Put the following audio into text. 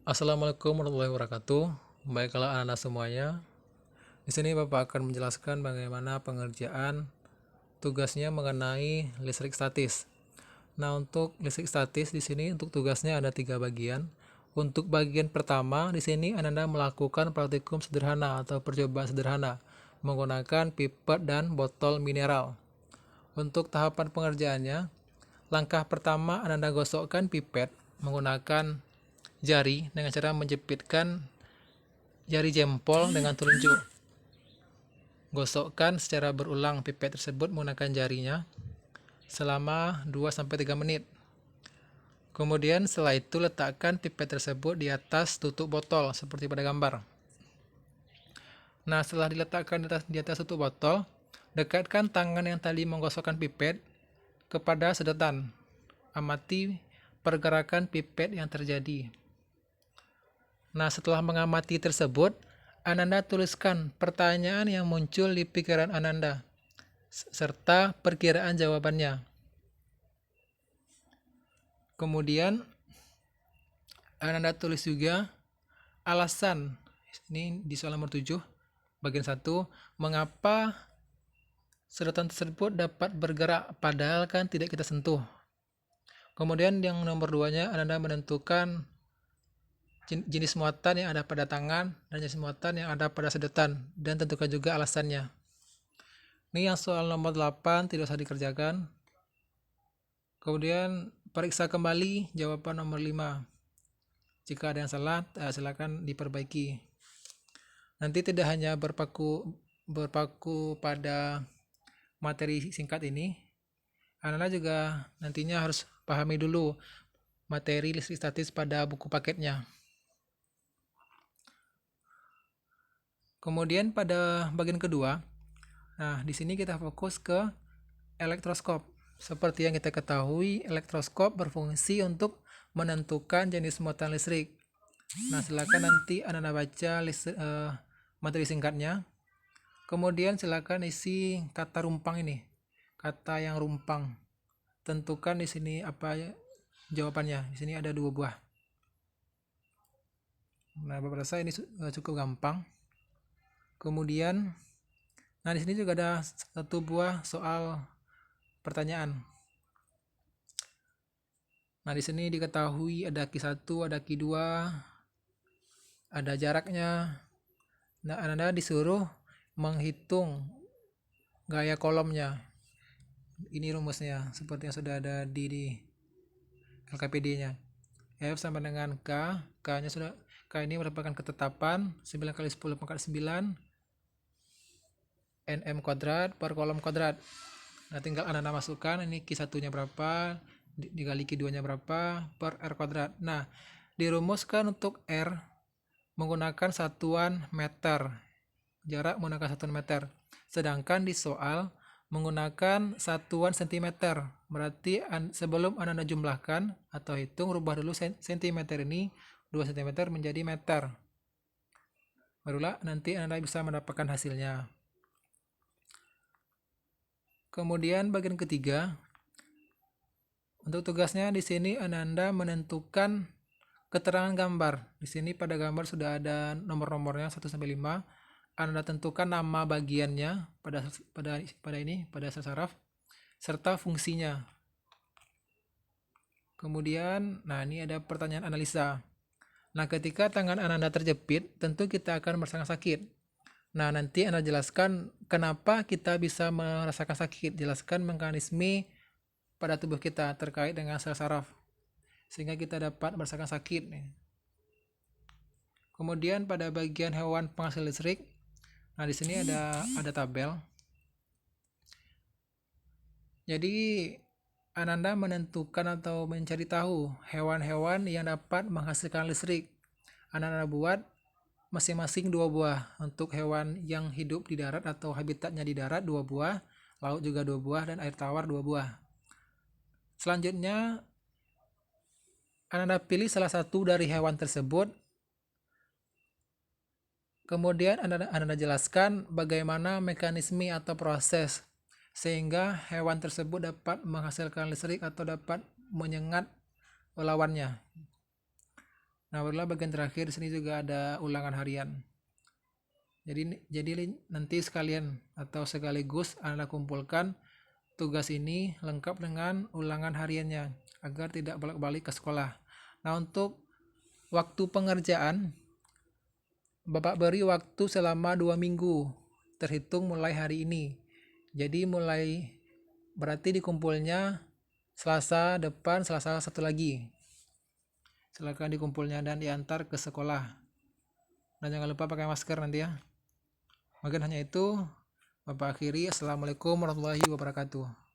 Assalamualaikum warahmatullahi wabarakatuh. Baiklah anak-anak semuanya. Di sini Bapak akan menjelaskan bagaimana pengerjaan tugasnya mengenai listrik statis. Nah, untuk listrik statis di sini untuk tugasnya ada 3 bagian. Untuk bagian pertama di sini Anda melakukan praktikum sederhana atau percobaan sederhana menggunakan pipet dan botol mineral. Untuk tahapan pengerjaannya, langkah pertama Anda gosokkan pipet menggunakan jari dengan cara menjepitkan jari jempol dengan telunjuk. Gosokkan secara berulang pipet tersebut menggunakan jarinya selama 2-3 menit. Kemudian setelah itu letakkan pipet tersebut di atas tutup botol seperti pada gambar. Nah, setelah diletakkan di atas tutup botol, dekatkan tangan yang tadi menggosokkan pipet kepada sedotan. Amati pergerakan pipet yang terjadi. Nah, setelah mengamati tersebut, Ananda tuliskan pertanyaan yang muncul di pikiran Ananda, serta perkiraan jawabannya. Kemudian, Ananda tulis juga alasan. Ini di soal nomor 7, bagian 1, mengapa sedotan tersebut dapat bergerak padahal kan tidak kita sentuh. Kemudian yang nomor 2-nya, Ananda menentukan jenis muatan yang ada pada tangan dan jenis muatan yang ada pada sedotan, dan tentukan juga alasannya. Ini yang soal nomor 8 tidak usah dikerjakan. Kemudian periksa kembali jawaban nomor 5. Jika ada yang salah, silakan diperbaiki. Nanti tidak hanya berpaku pada materi singkat ini, Anda juga nantinya harus pahami dulu materi listrik statis pada buku paketnya. Kemudian pada bagian kedua, nah di sini kita fokus ke elektroskop. Seperti yang kita ketahui, elektroskop berfungsi untuk menentukan jenis muatan listrik. Nah, silakan nanti Anda baca materi singkatnya. Kemudian silakan isi kata rumpang ini, kata yang rumpang. Tentukan di sini apa jawabannya. Di sini ada 2 buah. Nah, Bapak rasa ini cukup gampang. Kemudian, nah di sini juga ada 1 buah soal pertanyaan. Nah, di sini diketahui ada Q1, ada Q2, ada jaraknya. Nah, Anda disuruh menghitung gaya kolomnya. Ini rumusnya seperti yang sudah ada di LKPD-nya. F sama dengan K. K ini merupakan ketetapan 9 kali 10 pangkat 9 nm kuadrat per kolom kuadrat. Nah, tinggal Anda masukkan ini Q1-nya berapa, dikali Q2-nya berapa per R kuadrat. Nah, dirumuskan untuk R menggunakan satuan meter. Jarak menggunakan satuan meter. Sedangkan di soal menggunakan satuan sentimeter. Berarti sebelum Anda jumlahkan atau hitung, rubah dulu sentimeter ini 2 cm menjadi meter. Barulah nanti Anda bisa mendapatkan hasilnya. Kemudian bagian ketiga, untuk tugasnya di sini Anda menentukan keterangan gambar. Di sini pada gambar sudah ada nomor-nomornya 1 sampai 5. Anda tentukan nama bagiannya pada sel saraf serta fungsinya. Kemudian, nah ini ada pertanyaan analisa. Nah, ketika tangan Anda terjepit, tentu kita akan merasakan sakit. Nah, nanti Anda jelaskan kenapa kita bisa merasakan sakit. Jelaskan mekanisme pada tubuh kita terkait dengan sel saraf sehingga kita dapat merasakan sakit. Kemudian pada bagian hewan penghasil listrik, nah di sini ada tabel. Jadi Ananda menentukan atau mencari tahu hewan-hewan yang dapat menghasilkan listrik. Ananda buat masing-masing 2 buah. Untuk hewan yang hidup di darat atau habitatnya di darat 2 buah, laut juga 2 buah, dan air tawar 2 buah. Selanjutnya Ananda pilih salah satu dari hewan tersebut. Kemudian Anda jelaskan bagaimana mekanisme atau proses sehingga hewan tersebut dapat menghasilkan listrik atau dapat menyengat lawannya. Nah, barulah bagian terakhir di sini juga ada ulangan harian. Jadi nanti sekalian atau sekaligus Anda kumpulkan tugas ini lengkap dengan ulangan hariannya agar tidak bolak-balik ke sekolah. Nah, untuk waktu pengerjaan Bapak beri waktu selama 2 minggu terhitung mulai hari ini. Jadi mulai berarti dikumpulnya Selasa depan, Selasa satu lagi. Silakan dikumpulnya dan diantar ke sekolah. Dan jangan lupa pakai masker nanti ya. Mungkin hanya itu. Bapak akhiri. Assalamualaikum warahmatullahi wabarakatuh.